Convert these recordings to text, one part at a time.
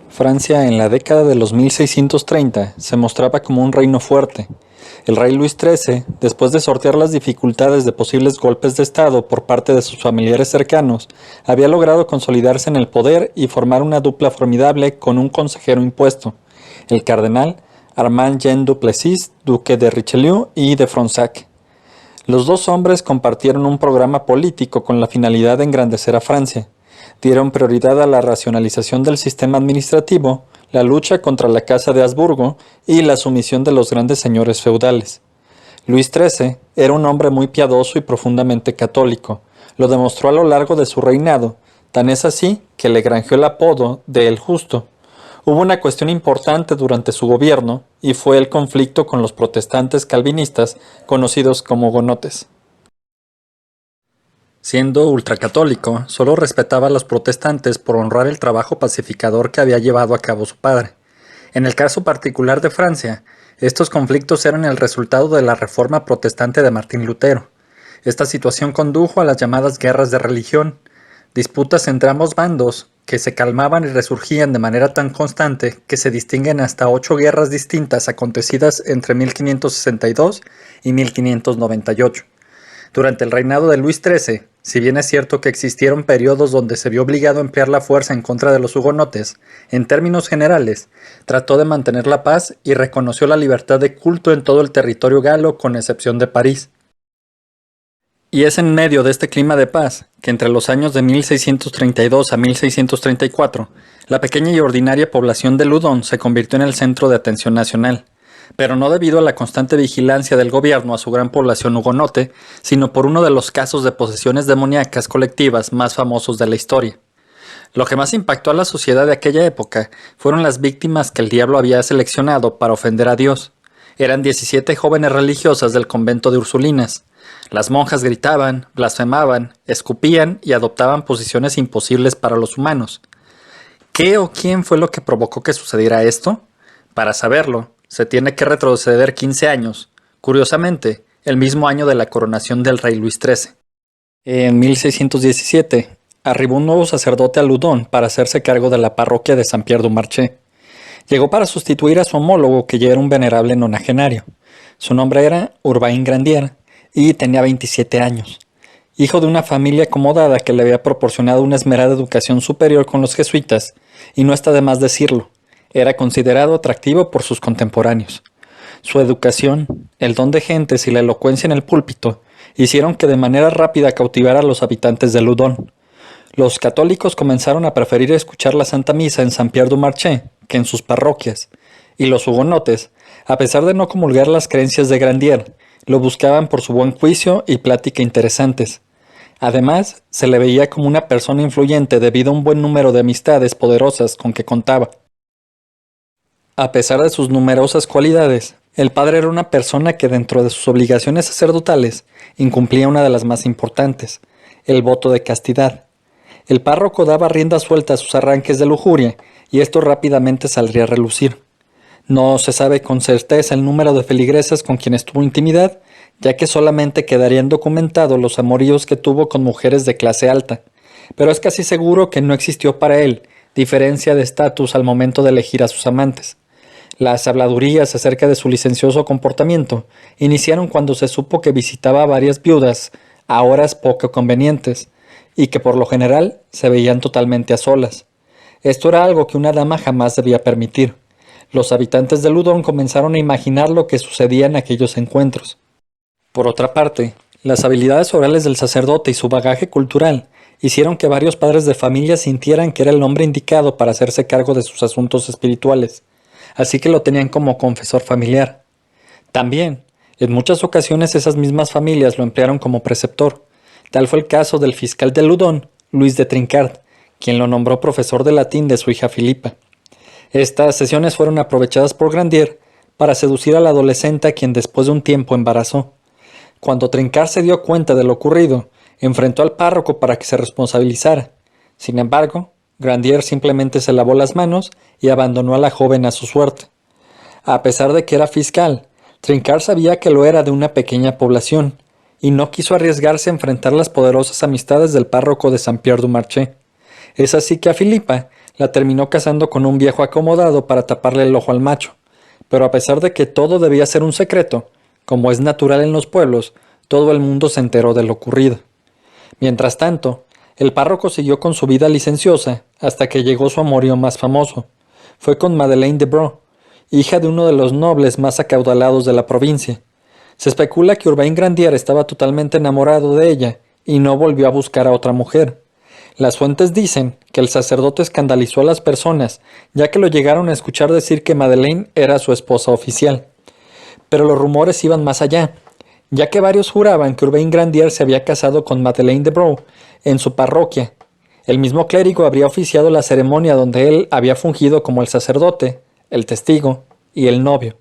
Francia en la década de los 1630 se mostraba como un reino fuerte. El rey Luis XIII, después de sortear las dificultades de posibles golpes de Estado por parte de sus familiares cercanos, había logrado consolidarse en el poder y formar una dupla formidable con un consejero impuesto, el cardenal Armand Jean Duplessis, duque de Richelieu y de Fronsac. Los dos hombres compartieron un programa político con la finalidad de engrandecer a Francia. Dieron prioridad a la racionalización del sistema administrativo, la lucha contra la Casa de Habsburgo y la sumisión de los grandes señores feudales. Luis XIII era un hombre muy piadoso y profundamente católico. Lo demostró a lo largo de su reinado, tan es así que le granjeó el apodo de El Justo. Hubo una cuestión importante durante su gobierno y fue el conflicto con los protestantes calvinistas conocidos como hugonotes. Siendo ultracatólico, solo respetaba a los protestantes por honrar el trabajo pacificador que había llevado a cabo su padre. En el caso particular de Francia, estos conflictos eran el resultado de la reforma protestante de Martín Lutero. Esta situación condujo a las llamadas guerras de religión, disputas entre ambos bandos que se calmaban y resurgían de manera tan constante que se distinguen hasta 8 guerras distintas acontecidas entre 1562 y 1598. Durante el reinado de Luis XIII, si bien es cierto que existieron periodos donde se vio obligado a emplear la fuerza en contra de los hugonotes, en términos generales, trató de mantener la paz y reconoció la libertad de culto en todo el territorio galo con excepción de París. Y es en medio de este clima de paz que entre los años de 1632 a 1634, la pequeña y ordinaria población de Loudun se convirtió en el centro de atención nacional, pero no debido a la constante vigilancia del gobierno a su gran población hugonote, sino por uno de los casos de posesiones demoníacas colectivas más famosos de la historia. Lo que más impactó a la sociedad de aquella época fueron las víctimas que el diablo había seleccionado para ofender a Dios. Eran 17 jóvenes religiosas del convento de Ursulinas. Las monjas gritaban, blasfemaban, escupían y adoptaban posiciones imposibles para los humanos. ¿Qué o quién fue lo que provocó que sucediera esto? Para saberlo, se tiene que retroceder 15 años, curiosamente, el mismo año de la coronación del rey Luis XIII. En 1617, arribó un nuevo sacerdote a Loudun para hacerse cargo de la parroquia de Saint-Pierre-du-Marché. Llegó para sustituir a su homólogo, que ya era un venerable nonagenario. Su nombre era Urbain Grandier y tenía 27 años. Hijo de una familia acomodada que le había proporcionado una esmerada educación superior con los jesuitas, y no está de más decirlo, era considerado atractivo por sus contemporáneos. Su educación, el don de gentes y la elocuencia en el púlpito hicieron que de manera rápida cautivara a los habitantes de Loudun. Los católicos comenzaron a preferir escuchar la Santa Misa en Saint-Pierre-du-Marché que en sus parroquias, y los hugonotes, a pesar de no comulgar las creencias de Grandier, lo buscaban por su buen juicio y plática interesantes. Además, se le veía como una persona influyente debido a un buen número de amistades poderosas con que contaba. A pesar de sus numerosas cualidades, el padre era una persona que dentro de sus obligaciones sacerdotales incumplía una de las más importantes, el voto de castidad. El párroco daba rienda suelta a sus arranques de lujuria y esto rápidamente saldría a relucir. No se sabe con certeza el número de feligresas con quienes tuvo intimidad, ya que solamente quedarían documentados los amoríos que tuvo con mujeres de clase alta, pero es casi seguro que no existió para él diferencia de estatus al momento de elegir a sus amantes. Las habladurías acerca de su licencioso comportamiento iniciaron cuando se supo que visitaba a varias viudas a horas poco convenientes y que por lo general se veían totalmente a solas. Esto era algo que una dama jamás debía permitir. Los habitantes de Loudun comenzaron a imaginar lo que sucedía en aquellos encuentros. Por otra parte, las habilidades orales del sacerdote y su bagaje cultural hicieron que varios padres de familia sintieran que era el hombre indicado para hacerse cargo de sus asuntos espirituales, así que lo tenían como confesor familiar. También, en muchas ocasiones esas mismas familias lo emplearon como preceptor. Tal fue el caso del fiscal de Loudun, Luis de Trincart, quien lo nombró profesor de latín de su hija Filipa. Estas sesiones fueron aprovechadas por Grandier para seducir al adolescente a quien después de un tiempo embarazó. Cuando Trincart se dio cuenta de lo ocurrido, enfrentó al párroco para que se responsabilizara. Sin embargo, Grandier simplemente se lavó las manos y abandonó a la joven a su suerte. A pesar de que era fiscal, Trincart sabía que lo era de una pequeña población, y no quiso arriesgarse a enfrentar las poderosas amistades del párroco de Saint-Pierre-du-Marché. Es así que a Filipa la terminó casando con un viejo acomodado para taparle el ojo al macho, pero a pesar de que todo debía ser un secreto, como es natural en los pueblos, todo el mundo se enteró de lo ocurrido. Mientras tanto, el párroco siguió con su vida licenciosa hasta que llegó su amorío más famoso. Fue con Madeleine de Bro, hija de uno de los nobles más acaudalados de la provincia. Se especula que Urbain Grandier estaba totalmente enamorado de ella y no volvió a buscar a otra mujer. Las fuentes dicen que el sacerdote escandalizó a las personas, ya que lo llegaron a escuchar decir que Madeleine era su esposa oficial. Pero los rumores iban más allá, ya que varios juraban que Urbain Grandier se había casado con Madeleine de Bro en su parroquia. El mismo clérigo habría oficiado la ceremonia donde él había fungido como el sacerdote, el testigo y el novio.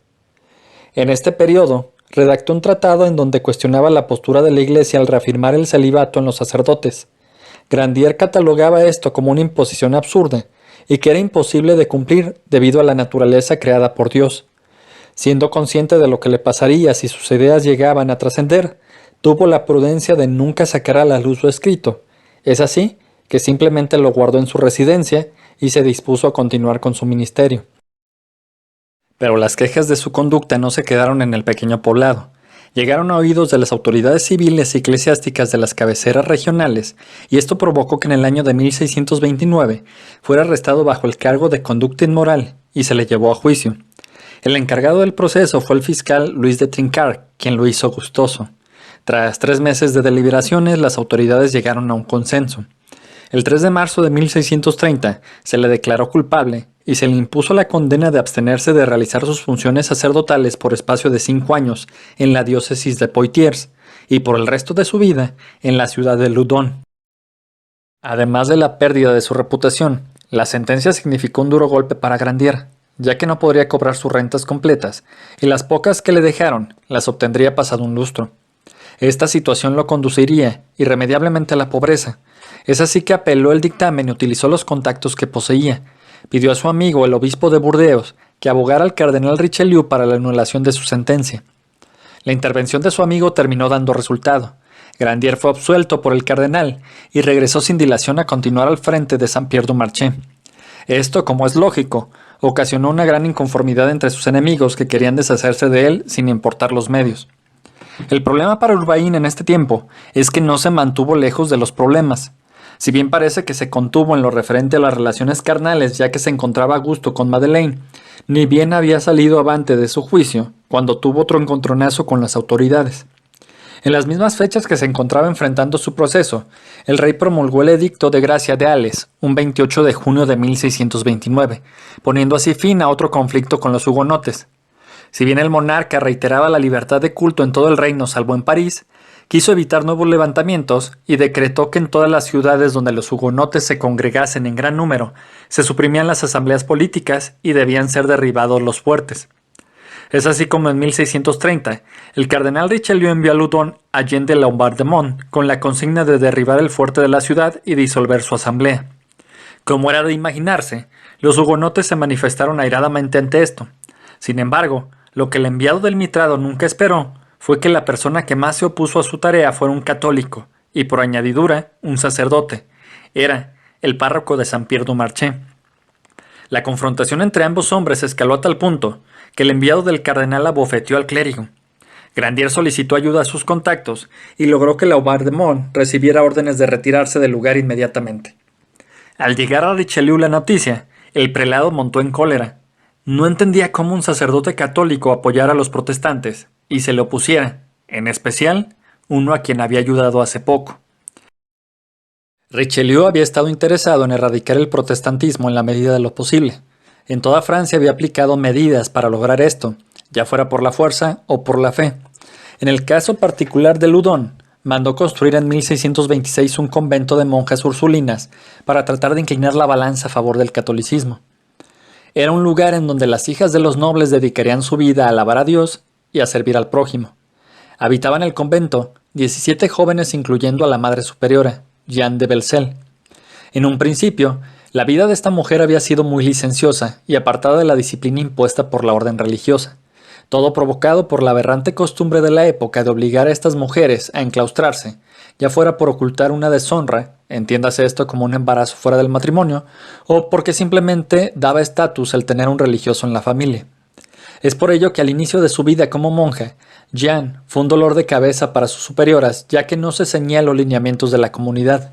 En este periodo, redactó un tratado en donde cuestionaba la postura de la Iglesia al reafirmar el celibato en los sacerdotes. Grandier catalogaba esto como una imposición absurda y que era imposible de cumplir debido a la naturaleza creada por Dios. Siendo consciente de lo que le pasaría si sus ideas llegaban a trascender, tuvo la prudencia de nunca sacar a la luz su escrito. Es así que simplemente lo guardó en su residencia y se dispuso a continuar con su ministerio. Pero las quejas de su conducta no se quedaron en el pequeño poblado. Llegaron a oídos de las autoridades civiles y eclesiásticas de las cabeceras regionales, y esto provocó que en el año de 1629 fuera arrestado bajo el cargo de conducta inmoral y se le llevó a juicio. El encargado del proceso fue el fiscal Luis de Trinquart, quien lo hizo gustoso. Tras 3 meses de deliberaciones, las autoridades llegaron a un consenso. El 3 de marzo de 1630 se le declaró culpable y se le impuso la condena de abstenerse de realizar sus funciones sacerdotales por espacio de 5 años en la diócesis de Poitiers y por el resto de su vida en la ciudad de Loudun. Además de la pérdida de su reputación, la sentencia significó un duro golpe para Grandier, ya que no podría cobrar sus rentas completas y las pocas que le dejaron las obtendría pasado un lustro. Esta situación lo conduciría irremediablemente a la pobreza. Es así que apeló el dictamen y utilizó los contactos que poseía. Pidió a su amigo, el obispo de Burdeos, que abogara al cardenal Richelieu para la anulación de su sentencia. La intervención de su amigo terminó dando resultado. Grandier fue absuelto por el cardenal y regresó sin dilación a continuar al frente de Saint-Pierre-du-Marché. Esto, como es lógico, ocasionó una gran inconformidad entre sus enemigos que querían deshacerse de él sin importar los medios. El problema para Urbain en este tiempo es que no se mantuvo lejos de los problemas. Si bien parece que se contuvo en lo referente a las relaciones carnales ya que se encontraba a gusto con Madeleine, ni bien había salido avante de su juicio cuando tuvo otro encontronazo con las autoridades. En las mismas fechas que se encontraba enfrentando su proceso, el rey promulgó el Edicto de Gracia de Ales, un 28 de junio de 1629, poniendo así fin a otro conflicto con los hugonotes. Si bien el monarca reiteraba la libertad de culto en todo el reino salvo en París, quiso evitar nuevos levantamientos y decretó que en todas las ciudades donde los hugonotes se congregasen en gran número, se suprimían las asambleas políticas y debían ser derribados los fuertes. Es así como en 1630, el cardenal Richelieu envió a Loudun a Jean de Laubardemont con la consigna de derribar el fuerte de la ciudad y disolver su asamblea. Como era de imaginarse, los hugonotes se manifestaron airadamente ante esto. Sin embargo, lo que el enviado del mitrado nunca esperó fue que la persona que más se opuso a su tarea fuera un católico, y por añadidura, un sacerdote. Era el párroco de Saint-Pierre-du-Marché. La confrontación entre ambos hombres escaló a tal punto que el enviado del cardenal abofeteó al clérigo. Grandier solicitó ayuda a sus contactos y logró que Laubardemont recibiera órdenes de retirarse del lugar inmediatamente. Al llegar a Richelieu la noticia, el prelado montó en cólera. No entendía cómo un sacerdote católico apoyara a los protestantes y se le opusiera, en especial uno a quien había ayudado hace poco. Richelieu había estado interesado en erradicar el protestantismo en la medida de lo posible. En toda Francia había aplicado medidas para lograr esto, ya fuera por la fuerza o por la fe. En el caso particular de Loudun, mandó construir en 1626 un convento de monjas ursulinas para tratar de inclinar la balanza a favor del catolicismo. Era un lugar en donde las hijas de los nobles dedicarían su vida a alabar a Dios y a servir al prójimo. Habitaban el convento 17 jóvenes incluyendo a la madre superiora, Jeanne de Belcel. En un principio, la vida de esta mujer había sido muy licenciosa y apartada de la disciplina impuesta por la orden religiosa, todo provocado por la aberrante costumbre de la época de obligar a estas mujeres a enclaustrarse, ya fuera por ocultar una deshonra, entiéndase esto como un embarazo fuera del matrimonio, o porque simplemente daba estatus el tener un religioso en la familia. Es por ello que al inicio de su vida como monja, Jeanne fue un dolor de cabeza para sus superioras, ya que no se ceñía a los lineamientos de la comunidad.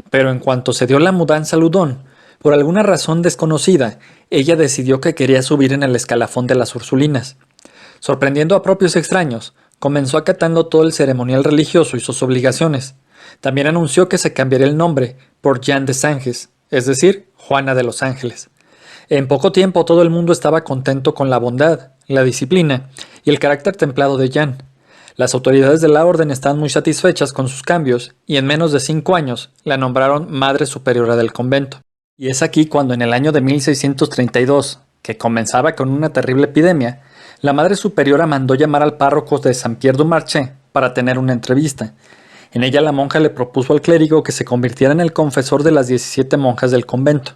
Pero en cuanto se dio la mudanza a Loudun, por alguna razón desconocida, ella decidió que quería subir en el escalafón de las Ursulinas. Sorprendiendo a propios extraños, comenzó acatando todo el ceremonial religioso y sus obligaciones. También anunció que se cambiaría el nombre por Jeanne des Anges, es decir, Juana de los Ángeles. En poco tiempo todo el mundo estaba contento con la bondad, la disciplina y el carácter templado de Jeanne. Las autoridades de la orden estaban muy satisfechas con sus cambios y en menos de 5 años la nombraron Madre Superiora del convento. Y es aquí cuando en el año de 1632, que comenzaba con una terrible epidemia, la Madre Superiora mandó llamar al párroco de Saint-Pierre-du-Marché para tener una entrevista. En ella la monja le propuso al clérigo que se convirtiera en el confesor de las 17 monjas del convento.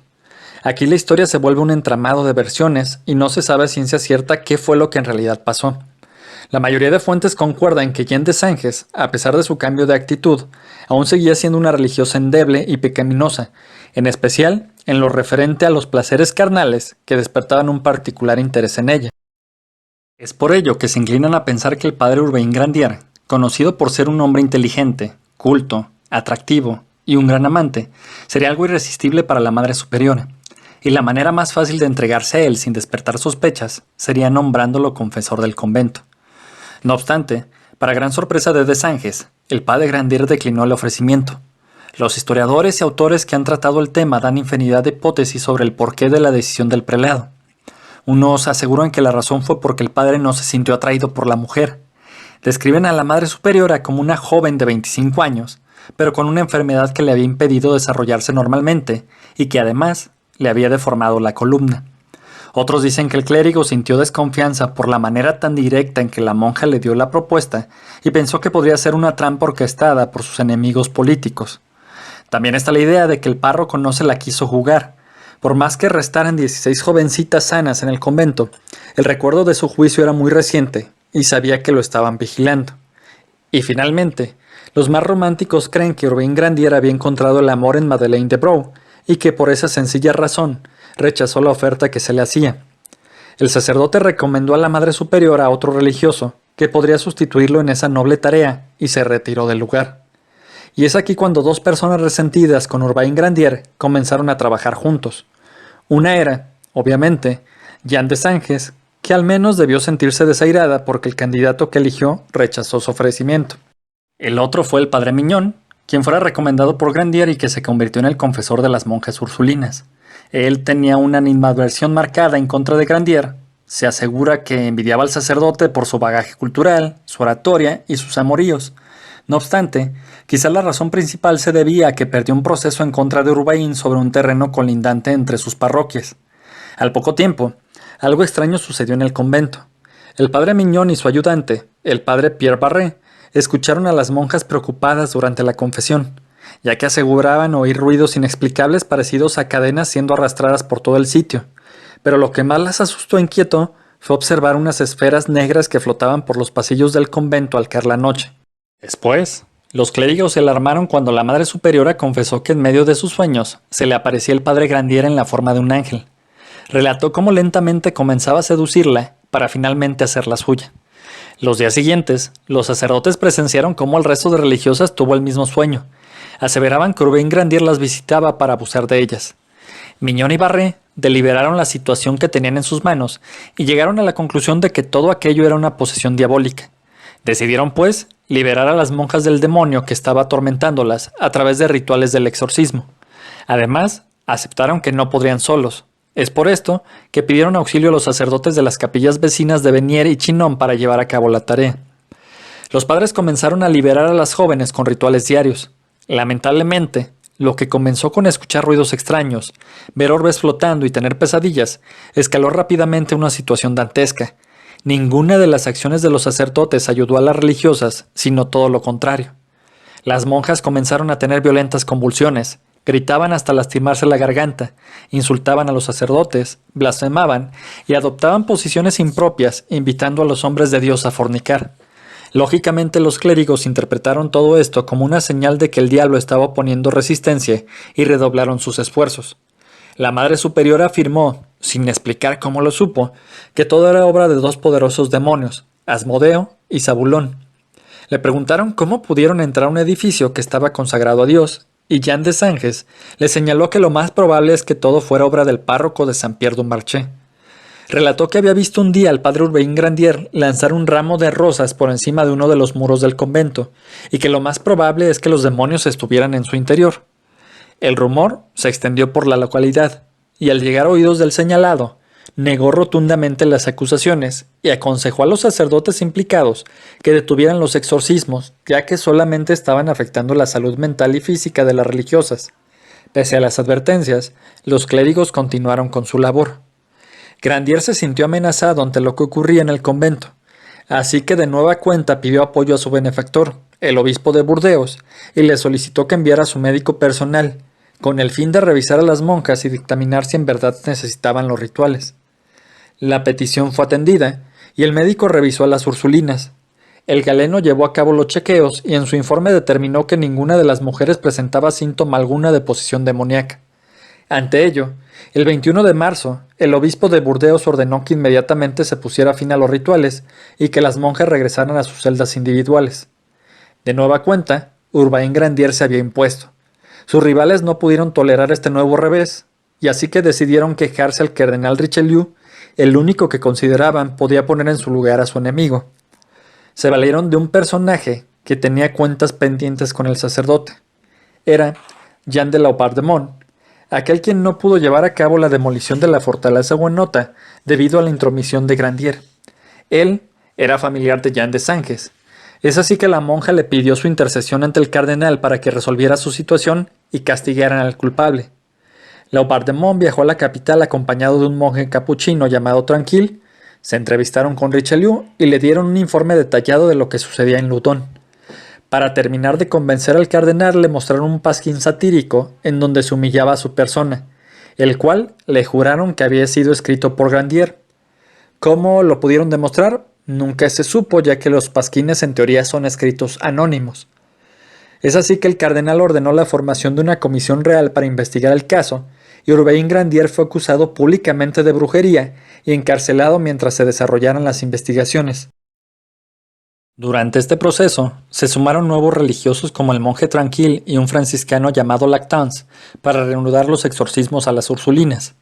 Aquí la historia se vuelve un entramado de versiones y no se sabe a ciencia cierta qué fue lo que en realidad pasó. La mayoría de fuentes concuerdan que Jeanne des Anges, a pesar de su cambio de actitud, aún seguía siendo una religiosa endeble y pecaminosa, en especial en lo referente a los placeres carnales que despertaban un particular interés en ella. Es por ello que se inclinan a pensar que el padre Urbain Grandier, conocido por ser un hombre inteligente, culto, atractivo y un gran amante, sería algo irresistible para la Madre Superiora, y la manera más fácil de entregarse a él sin despertar sospechas sería nombrándolo confesor del convento. No obstante, para gran sorpresa de des Anges, el padre Grandier declinó el ofrecimiento. Los historiadores y autores que han tratado el tema dan infinidad de hipótesis sobre el porqué de la decisión del prelado. Unos aseguran que la razón fue porque el padre no se sintió atraído por la mujer. Describen a la Madre Superiora como una joven de 25 años, pero con una enfermedad que le había impedido desarrollarse normalmente y que además le había deformado la columna. Otros dicen que el clérigo sintió desconfianza por la manera tan directa en que la monja le dio la propuesta y pensó que podría ser una trampa orquestada por sus enemigos políticos. También está la idea de que el párroco no se la quiso jugar. Por más que restaran 16 jovencitas sanas en el convento, el recuerdo de su juicio era muy reciente y sabía que lo estaban vigilando. Y finalmente, los más románticos creen que Urbain Grandier había encontrado el amor en Madeleine de Brou y que por esa sencilla razón rechazó la oferta que se le hacía. El sacerdote recomendó a la Madre Superiora a otro religioso que podría sustituirlo en esa noble tarea y se retiró del lugar. Y es aquí cuando dos personas resentidas con Urbain Grandier comenzaron a trabajar juntos. Una era, obviamente, Jeanne des Anges, que al menos debió sentirse desairada porque el candidato que eligió rechazó su ofrecimiento. El otro fue el padre Mignon, quien fuera recomendado por Grandier y que se convirtió en el confesor de las monjas ursulinas. Él tenía una animadversión marcada en contra de Grandier. Se asegura que envidiaba al sacerdote por su bagaje cultural, su oratoria y sus amoríos. No obstante, quizá la razón principal se debía a que perdió un proceso en contra de Urbain sobre un terreno colindante entre sus parroquias. Al poco tiempo, algo extraño sucedió en el convento. El padre Mignon y su ayudante, el padre Pierre Barré, escucharon a las monjas preocupadas durante la confesión, ya que aseguraban oír ruidos inexplicables parecidos a cadenas siendo arrastradas por todo el sitio. Pero lo que más las asustó e inquietó fue observar unas esferas negras que flotaban por los pasillos del convento al caer la noche. Después, los clérigos se alarmaron cuando la Madre Superiora confesó que en medio de sus sueños se le aparecía el padre Grandier en la forma de un ángel. Relató cómo lentamente comenzaba a seducirla para finalmente hacerla suya. Los días siguientes, los sacerdotes presenciaron cómo el resto de religiosas tuvo el mismo sueño. Aseveraban que Urbain Grandier las visitaba para abusar de ellas. Mignon y Barré deliberaron la situación que tenían en sus manos y llegaron a la conclusión de que todo aquello era una posesión diabólica. Decidieron, pues, liberar a las monjas del demonio que estaba atormentándolas a través de rituales del exorcismo. Además, aceptaron que no podrían solos. Es por esto que pidieron auxilio a los sacerdotes de las capillas vecinas de Venier y Chinon para llevar a cabo la tarea. Los padres comenzaron a liberar a las jóvenes con rituales diarios. Lamentablemente, lo que comenzó con escuchar ruidos extraños, ver orbes flotando y tener pesadillas, escaló rápidamente a una situación dantesca. Ninguna de las acciones de los sacerdotes ayudó a las religiosas, sino todo lo contrario. Las monjas comenzaron a tener violentas convulsiones, gritaban hasta lastimarse la garganta, insultaban a los sacerdotes, blasfemaban y adoptaban posiciones impropias, invitando a los hombres de Dios a fornicar. Lógicamente los clérigos interpretaron todo esto como una señal de que el diablo estaba oponiendo resistencia y redoblaron sus esfuerzos. La Madre Superiora afirmó, sin explicar cómo lo supo, que todo era obra de dos poderosos demonios, Asmodeo y Zabulón. Le preguntaron cómo pudieron entrar a un edificio que estaba consagrado a Dios, y Jean de Sanges le señaló que lo más probable es que todo fuera obra del párroco de Saint-Pierre-du-Marché. Relató que había visto un día al padre Urbain Grandier lanzar un ramo de rosas por encima de uno de los muros del convento, y que lo más probable es que los demonios estuvieran en su interior. El rumor se extendió por la localidad, y al llegar a oídos del señalado, negó rotundamente las acusaciones y aconsejó a los sacerdotes implicados que detuvieran los exorcismos, ya que solamente estaban afectando la salud mental y física de las religiosas. Pese a las advertencias, los clérigos continuaron con su labor. Grandier se sintió amenazado ante lo que ocurría en el convento, así que de nueva cuenta pidió apoyo a su benefactor, el obispo de Burdeos, y le solicitó que enviara a su médico personal, con el fin de revisar a las monjas y dictaminar si en verdad necesitaban los rituales. La petición fue atendida, y el médico revisó a las ursulinas. El galeno llevó a cabo los chequeos y en su informe determinó que ninguna de las mujeres presentaba síntoma alguna de posesión demoníaca. Ante ello, el 21 de marzo, el obispo de Burdeos ordenó que inmediatamente se pusiera fin a los rituales y que las monjas regresaran a sus celdas individuales. De nueva cuenta, Urbain Grandier se había impuesto. Sus rivales no pudieron tolerar este nuevo revés, y así que decidieron quejarse al cardenal Richelieu, el único que consideraban podía poner en su lugar a su enemigo. Se valieron de un personaje que tenía cuentas pendientes con el sacerdote. Era Jean de Laubardemont, aquel quien no pudo llevar a cabo la demolición de la fortaleza huenota debido a la intromisión de Grandier. Él era familiar de Jean de Sanges. Es así que la monja le pidió su intercesión ante el cardenal para que resolviera su situación y castigaran al culpable. Laubardemont viajó a la capital acompañado de un monje capuchino llamado Tranquille. Se entrevistaron con Richelieu y le dieron un informe detallado de lo que sucedía en Loudun. Para terminar de convencer al cardenal le mostraron un pasquín satírico en donde se humillaba a su persona, el cual le juraron que había sido escrito por Grandier. ¿Cómo lo pudieron demostrar? Nunca se supo, ya que los pasquines en teoría son escritos anónimos. Es así que el cardenal ordenó la formación de una comisión real para investigar el caso, y Urbain Grandier fue acusado públicamente de brujería y encarcelado mientras se desarrollaran las investigaciones. Durante este proceso, se sumaron nuevos religiosos como el monje Tranquille y un franciscano llamado Lactance para reanudar los exorcismos a las ursulinas.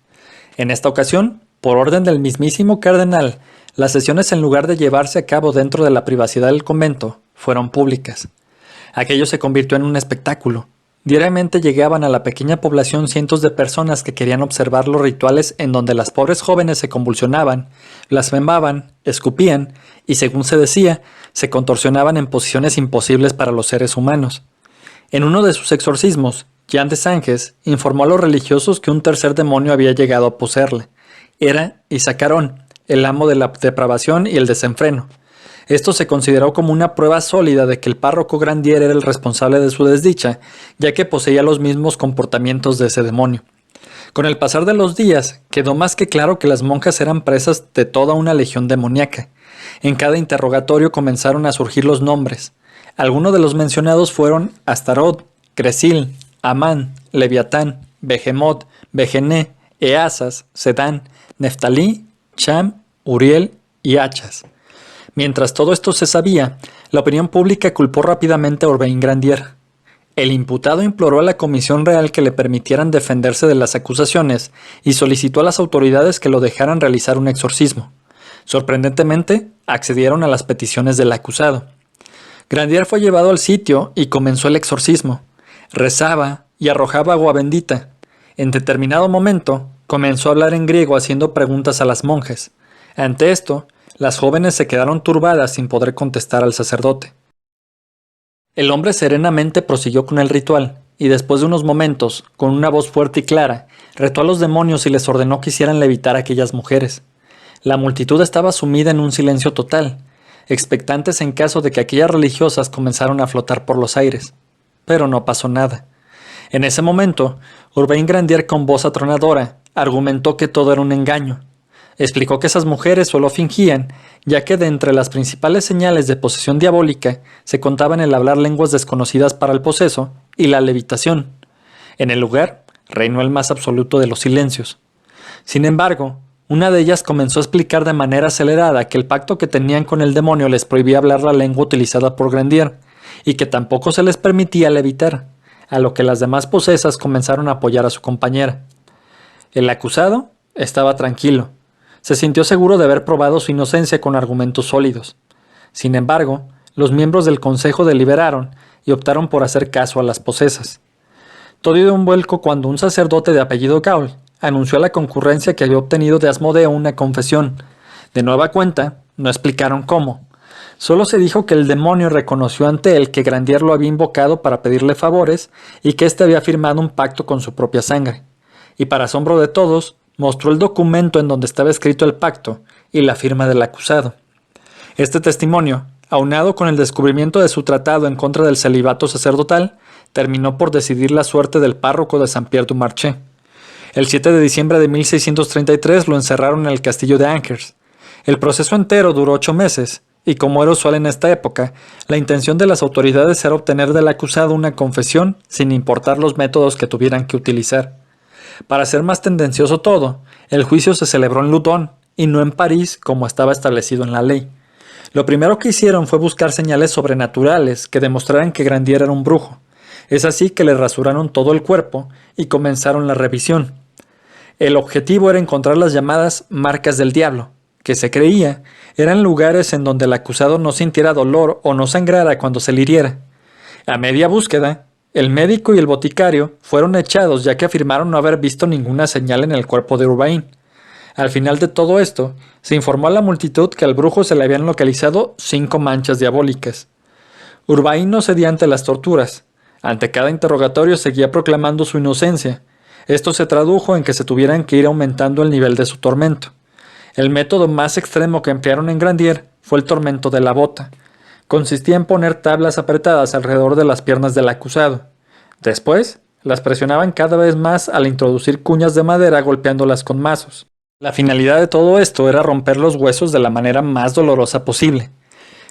En esta ocasión, por orden del mismísimo cardenal, las sesiones, en lugar de llevarse a cabo dentro de la privacidad del convento, fueron públicas. Aquello se convirtió en un espectáculo. Diariamente llegaban a la pequeña población cientos de personas que querían observar los rituales en donde las pobres jóvenes se convulsionaban, blasfemaban, escupían y, según se decía, se contorsionaban en posiciones imposibles para los seres humanos. En uno de sus exorcismos, Jean de Sanges informó a los religiosos que un tercer demonio había llegado a poseerle. Era Isacarón, el amo de la depravación y el desenfreno. Esto se consideró como una prueba sólida de que el párroco Grandier era el responsable de su desdicha, ya que poseía los mismos comportamientos de ese demonio. Con el pasar de los días, quedó más que claro que las monjas eran presas de toda una legión demoníaca. En cada interrogatorio comenzaron a surgir los nombres. Algunos de los mencionados fueron Astarot, Cresil, Amán, Leviatán, Behemoth, Begené, Easas, Sedán, Neftalí, Cham, Uriel y Achas. Mientras todo esto se sabía, la opinión pública culpó rápidamente a Urbain Grandier. El imputado imploró a la Comisión Real que le permitieran defenderse de las acusaciones y solicitó a las autoridades que lo dejaran realizar un exorcismo. Sorprendentemente, accedieron a las peticiones del acusado. Grandier fue llevado al sitio y comenzó el exorcismo. Rezaba y arrojaba agua bendita. En determinado momento, comenzó a hablar en griego haciendo preguntas a las monjas. Ante esto, las jóvenes se quedaron turbadas sin poder contestar al sacerdote. El hombre serenamente prosiguió con el ritual, y después de unos momentos, con una voz fuerte y clara, retó a los demonios y les ordenó que hicieran levitar a aquellas mujeres. La multitud estaba sumida en un silencio total, expectantes en caso de que aquellas religiosas comenzaran a flotar por los aires. Pero no pasó nada. En ese momento, Urbain Grandier, con voz atronadora, argumentó que todo era un engaño. Explicó que esas mujeres solo fingían, ya que de entre las principales señales de posesión diabólica se contaban el hablar lenguas desconocidas para el poseso y la levitación. En el lugar reinó el más absoluto de los silencios. Sin embargo, una de ellas comenzó a explicar de manera acelerada que el pacto que tenían con el demonio les prohibía hablar la lengua utilizada por Grandier, y que tampoco se les permitía levitar, a lo que las demás posesas comenzaron a apoyar a su compañera. El acusado estaba tranquilo. Se sintió seguro de haber probado su inocencia con argumentos sólidos. Sin embargo, los miembros del consejo deliberaron y optaron por hacer caso a las posesas. Todo dio un vuelco cuando un sacerdote de apellido Gaul anunció a la concurrencia que había obtenido de Asmodeo una confesión. De nueva cuenta, no explicaron cómo. Solo se dijo que el demonio reconoció ante él que Grandier lo había invocado para pedirle favores y que éste había firmado un pacto con su propia sangre. Y para asombro de todos, mostró el documento en donde estaba escrito el pacto y la firma del acusado. Este testimonio, aunado con el descubrimiento de su tratado en contra del celibato sacerdotal, terminó por decidir la suerte del párroco de Saint-Pierre-du-Marché. El 7 de diciembre de 1633 lo encerraron en el castillo de Angers. El proceso entero duró 8 meses, y como era usual en esta época, la intención de las autoridades era obtener del acusado una confesión sin importar los métodos que tuvieran que utilizar. Para hacer más tendencioso todo, el juicio se celebró en Loudun y no en París como estaba establecido en la ley. Lo primero que hicieron fue buscar señales sobrenaturales que demostraran que Grandier era un brujo. Es así que le rasuraron todo el cuerpo y comenzaron la revisión. El objetivo era encontrar las llamadas marcas del diablo, que se creía eran lugares en donde el acusado no sintiera dolor o no sangrara cuando se le hiriera. A media búsqueda, el médico y el boticario fueron echados ya que afirmaron no haber visto ninguna señal en el cuerpo de Urbain. Al final de todo esto, se informó a la multitud que al brujo se le habían localizado 5 manchas diabólicas. Urbain no cedía ante las torturas. Ante cada interrogatorio seguía proclamando su inocencia. Esto se tradujo en que se tuvieran que ir aumentando el nivel de su tormento. El método más extremo que emplearon en Grandier fue el tormento de la bota. Consistía en poner tablas apretadas alrededor de las piernas del acusado. Después, las presionaban cada vez más al introducir cuñas de madera golpeándolas con mazos. La finalidad de todo esto era romper los huesos de la manera más dolorosa posible.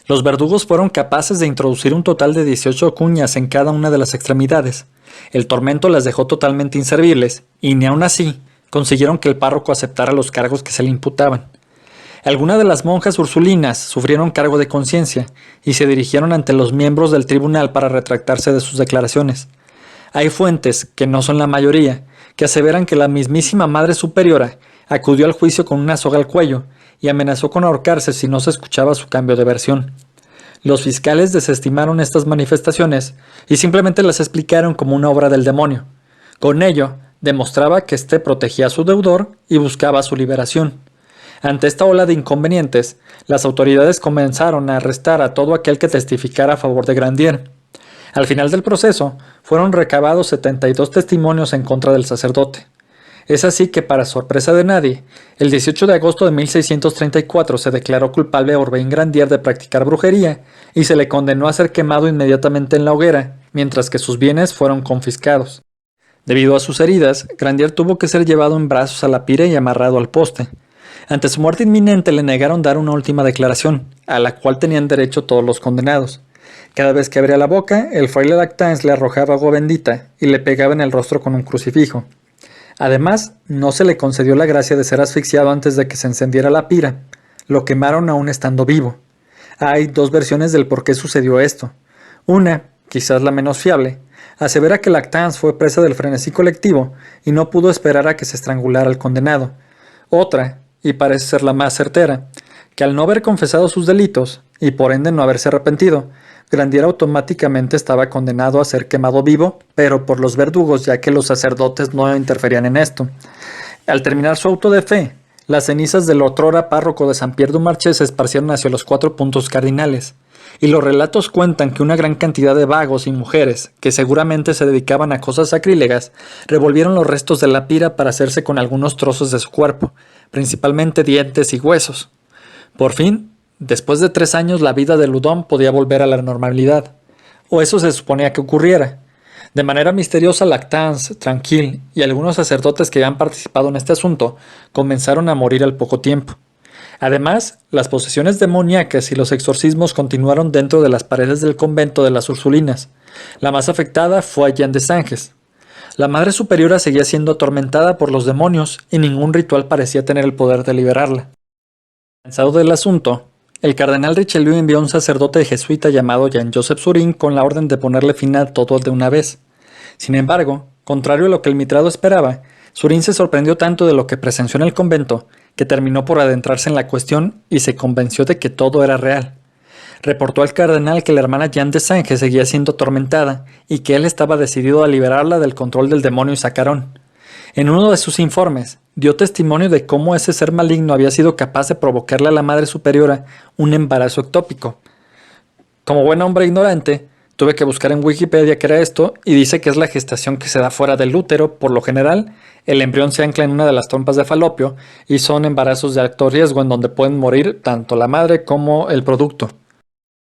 Los verdugos fueron capaces de introducir un total de 18 cuñas en cada una de las extremidades. El tormento las dejó totalmente inservibles, y ni aun así consiguieron que el párroco aceptara los cargos que se le imputaban. Algunas de las monjas ursulinas sufrieron cargo de conciencia y se dirigieron ante los miembros del tribunal para retractarse de sus declaraciones. Hay fuentes, que no son la mayoría, que aseveran que la mismísima Madre Superiora acudió al juicio con una soga al cuello y amenazó con ahorcarse si no se escuchaba su cambio de versión. Los fiscales desestimaron estas manifestaciones y simplemente las explicaron como una obra del demonio. Con ello, demostraba que éste protegía a su deudor y buscaba su liberación. Ante esta ola de inconvenientes, las autoridades comenzaron a arrestar a todo aquel que testificara a favor de Grandier. Al final del proceso, fueron recabados 72 testimonios en contra del sacerdote. Es así que, para sorpresa de nadie, el 18 de agosto de 1634 se declaró culpable a Urbain Grandier de practicar brujería y se le condenó a ser quemado inmediatamente en la hoguera, mientras que sus bienes fueron confiscados. Debido a sus heridas, Grandier tuvo que ser llevado en brazos a la pira y amarrado al poste. Ante su muerte inminente le negaron dar una última declaración, a la cual tenían derecho todos los condenados. Cada vez que abría la boca, el fraile Lactance le arrojaba agua bendita y le pegaba en el rostro con un crucifijo. Además, no se le concedió la gracia de ser asfixiado antes de que se encendiera la pira. Lo quemaron aún estando vivo. Hay 2 versiones del por qué sucedió esto. Una, quizás la menos fiable, asevera que Lactance fue presa del frenesí colectivo y no pudo esperar a que se estrangulara al condenado. Otra, y parece ser la más certera, que al no haber confesado sus delitos, y por ende no haberse arrepentido, Grandier automáticamente estaba condenado a ser quemado vivo, pero por los verdugos, ya que los sacerdotes no interferían en esto. Al terminar su auto de fe, las cenizas del otrora párroco de Saint-Pierre-du-Marché se esparcieron hacia los 4 puntos cardinales, y los relatos cuentan que una gran cantidad de vagos y mujeres, que seguramente se dedicaban a cosas sacrílegas, revolvieron los restos de la pira para hacerse con algunos trozos de su cuerpo, principalmente dientes y huesos. Por fin, después de 3 años, la vida de Loudun podía volver a la normalidad, o eso se suponía que ocurriera. De manera misteriosa, Lactance, Tranquil y algunos sacerdotes que habían participado en este asunto comenzaron a morir al poco tiempo. Además, las posesiones demoníacas y los exorcismos continuaron dentro de las paredes del convento de las Ursulinas. La más afectada fue Jeanne de Sanges. La Madre Superiora seguía siendo atormentada por los demonios y ningún ritual parecía tener el poder de liberarla. Cansado del asunto, el cardenal Richelieu envió a un sacerdote jesuita llamado Jean-Joseph Surin con la orden de ponerle fin a todo de una vez. Sin embargo, contrario a lo que el mitrado esperaba, Surin se sorprendió tanto de lo que presenció en el convento que terminó por adentrarse en la cuestión y se convenció de que todo era real. Reportó al cardenal que la hermana Jeanne de Sange seguía siendo atormentada y que él estaba decidido a liberarla del control del demonio Sacarón. En uno de sus informes, dio testimonio de cómo ese ser maligno había sido capaz de provocarle a la Madre Superiora un embarazo ectópico. Como buen hombre ignorante, tuve que buscar en Wikipedia qué era esto y dice que es la gestación que se da fuera del útero. Por lo general, el embrión se ancla en una de las trompas de falopio y son embarazos de alto riesgo en donde pueden morir tanto la madre como el producto.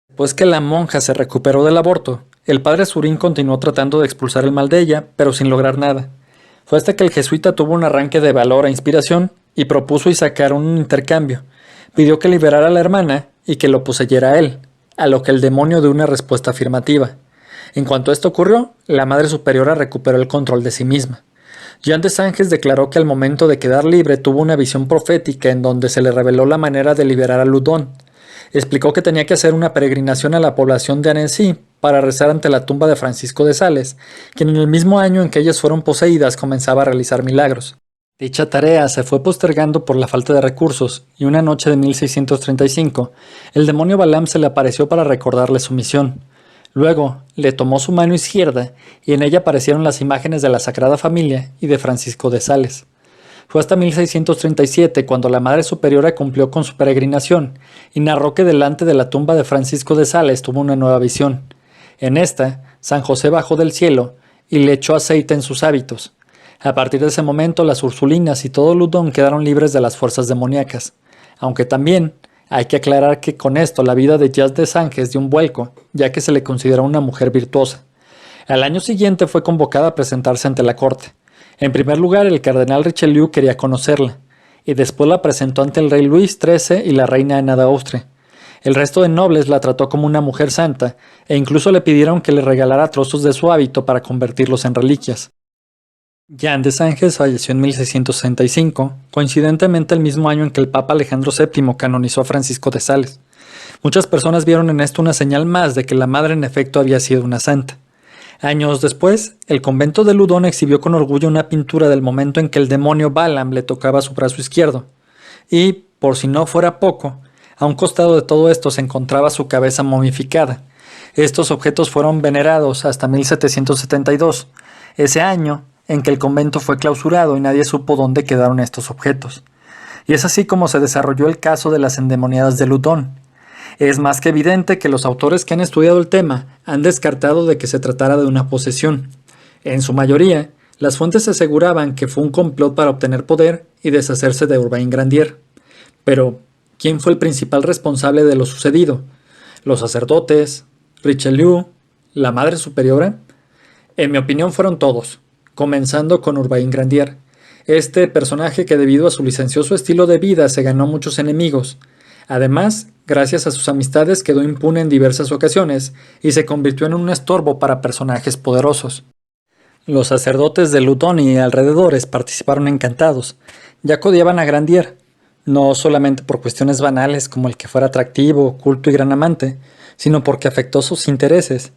Después que la monja se recuperó del aborto, el padre Surin continuó tratando de expulsar el mal de ella, pero sin lograr nada. Fue hasta que el jesuita tuvo un arranque de valor e inspiración y propuso y sacaron un intercambio. Pidió que liberara a la hermana y que lo poseyera a él, a lo que el demonio dio una respuesta afirmativa. En cuanto esto ocurrió, la Madre Superiora recuperó el control de sí misma. Jeanne de Sanges declaró que al momento de quedar libre tuvo una visión profética en donde se le reveló la manera de liberar a Loudun. Explicó que tenía que hacer una peregrinación a la población de Annecy para rezar ante la tumba de Francisco de Sales, quien en el mismo año en que ellas fueron poseídas comenzaba a realizar milagros. Dicha tarea se fue postergando por la falta de recursos, y una noche de 1635, el demonio Balaam se le apareció para recordarle su misión. Luego, le tomó su mano izquierda, y en ella aparecieron las imágenes de la Sagrada Familia y de Francisco de Sales. Fue hasta 1637 cuando la Madre Superiora cumplió con su peregrinación y narró que delante de la tumba de Francisco de Sales tuvo una nueva visión. En esta, San José bajó del cielo y le echó aceite en sus hábitos. A partir de ese momento, las Ursulinas y todo Loudun quedaron libres de las fuerzas demoníacas, aunque también hay que aclarar que con esto la vida de Jeanne de Sanges dio un vuelco, ya que se le considera una mujer virtuosa. Al año siguiente fue convocada a presentarse ante la corte. En primer lugar, el cardenal Richelieu quería conocerla, y después la presentó ante el rey Luis XIII y la reina Ana de Austria. El resto de nobles la trató como una mujer santa, e incluso le pidieron que le regalara trozos de su hábito para convertirlos en reliquias. Jeanne de Sanges falleció en 1665, coincidentemente el mismo año en que el Papa Alejandro VII canonizó a Francisco de Sales. Muchas personas vieron en esto una señal más de que la madre en efecto había sido una santa. Años después, el convento de Loudun exhibió con orgullo una pintura del momento en que el demonio Balaam le tocaba su brazo izquierdo. Y, por si no fuera poco, a un costado de todo esto se encontraba su cabeza momificada. Estos objetos fueron venerados hasta 1772, ese año en que el convento fue clausurado y nadie supo dónde quedaron estos objetos. Y es así como se desarrolló el caso de las endemoniadas de Loudun. Es más que evidente que los autores que han estudiado el tema han descartado de que se tratara de una posesión. En su mayoría, las fuentes aseguraban que fue un complot para obtener poder y deshacerse de Urbain Grandier. Pero, ¿quién fue el principal responsable de lo sucedido? ¿Los sacerdotes? ¿Richelieu? ¿La Madre Superiora? En mi opinión fueron todos, comenzando con Urbain Grandier. Este personaje que debido a su licencioso estilo de vida se ganó muchos enemigos. Además, gracias a sus amistades quedó impune en diversas ocasiones y se convirtió en un estorbo para personajes poderosos. Los sacerdotes de Loudun y alrededores participaron encantados, ya que odiaban a Grandier, no solamente por cuestiones banales como el que fuera atractivo, culto y gran amante, sino porque afectó sus intereses.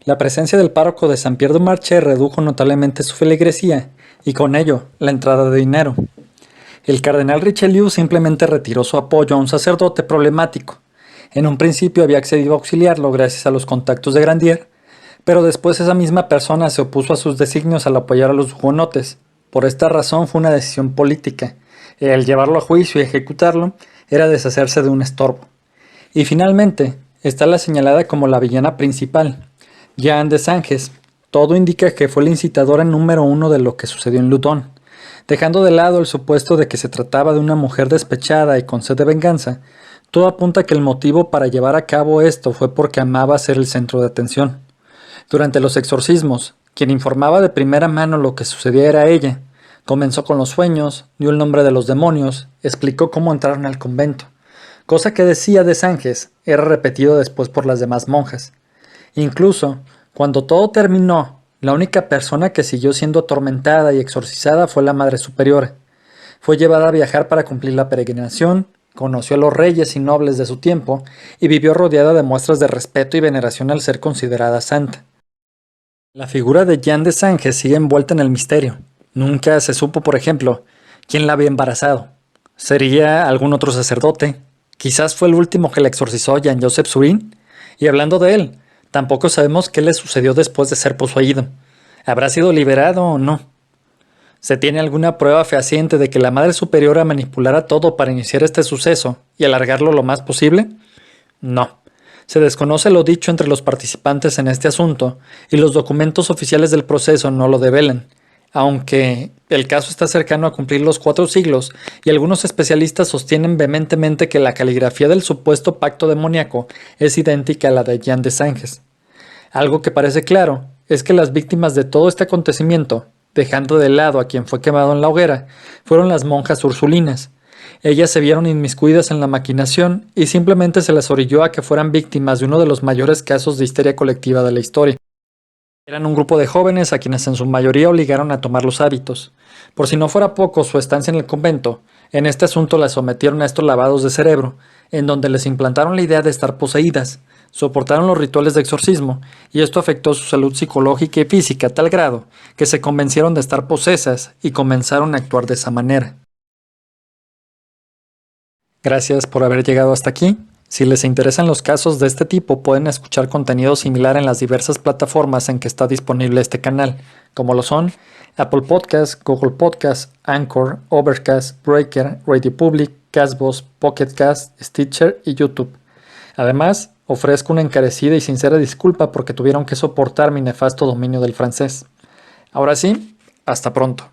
La presencia del párroco de Saint-Pierre-du-Marché redujo notablemente su feligresía y con ello la entrada de dinero. El cardenal Richelieu simplemente retiró su apoyo a un sacerdote problemático. En un principio había accedido a auxiliarlo gracias a los contactos de Grandier, pero después esa misma persona se opuso a sus designios al apoyar a los hugonotes. Por esta razón fue una decisión política. El llevarlo a juicio y ejecutarlo era deshacerse de un estorbo. Y finalmente está la señalada como la villana principal, Jeanne de Sanges. Todo indica que fue la incitadora número uno de lo que sucedió en Loudun. Dejando de lado el supuesto de que se trataba de una mujer despechada y con sed de venganza, todo apunta a que el motivo para llevar a cabo esto fue porque amaba ser el centro de atención. Durante los exorcismos, Quien informaba de primera mano lo que sucedía era ella. Comenzó con los sueños, dio el nombre de los demonios, explicó cómo entraron al convento. Cosa que decía de Sanges era repetido después por las demás monjas. Incluso, cuando todo terminó, la única persona que siguió siendo atormentada y exorcizada fue la Madre Superiora. Fue llevada a viajar para cumplir la peregrinación, conoció a los reyes y nobles de su tiempo y vivió rodeada de muestras de respeto y veneración al ser considerada santa. La figura de Jeanne de Sanges sigue envuelta en el misterio. Nunca se supo, por ejemplo, quién la había embarazado. ¿Sería algún otro sacerdote? Quizás fue el último que la exorcizó Jean-Joseph Surin. Y hablando de él, tampoco sabemos qué le sucedió después de ser poseído. ¿Habrá sido liberado o no? ¿Se tiene alguna prueba fehaciente de que la Madre Superiora manipulara todo para iniciar este suceso y alargarlo lo más posible? No. Se desconoce lo dicho entre los participantes en este asunto y los documentos oficiales del proceso no lo develan, aunque el caso está cercano a cumplir los 4 siglos y algunos especialistas sostienen vehementemente que la caligrafía del supuesto pacto demoníaco es idéntica a la de Jeanne de Sanges. Algo que parece claro es que las víctimas de todo este acontecimiento, dejando de lado a quien fue quemado en la hoguera, fueron las monjas ursulinas. Ellas se vieron inmiscuidas en la maquinación y simplemente se las orilló a que fueran víctimas de uno de los mayores casos de histeria colectiva de la historia. Eran un grupo de jóvenes a quienes en su mayoría obligaron a tomar los hábitos. Por si no fuera poco su estancia en el convento, en este asunto las sometieron a estos lavados de cerebro, en donde les implantaron la idea de estar poseídas, soportaron los rituales de exorcismo, y esto afectó su salud psicológica y física a tal grado que se convencieron de estar posesas y comenzaron a actuar de esa manera. Gracias por haber llegado hasta aquí. Si les interesan los casos de este tipo, pueden escuchar contenido similar en las diversas plataformas en que está disponible este canal, como lo son Apple Podcasts, Google Podcasts, Anchor, Overcast, Breaker, Radio Public, Castbox, Pocket Cast, Stitcher y YouTube. Además, ofrezco una encarecida y sincera disculpa porque tuvieron que soportar mi nefasto dominio del francés. Ahora sí, hasta pronto.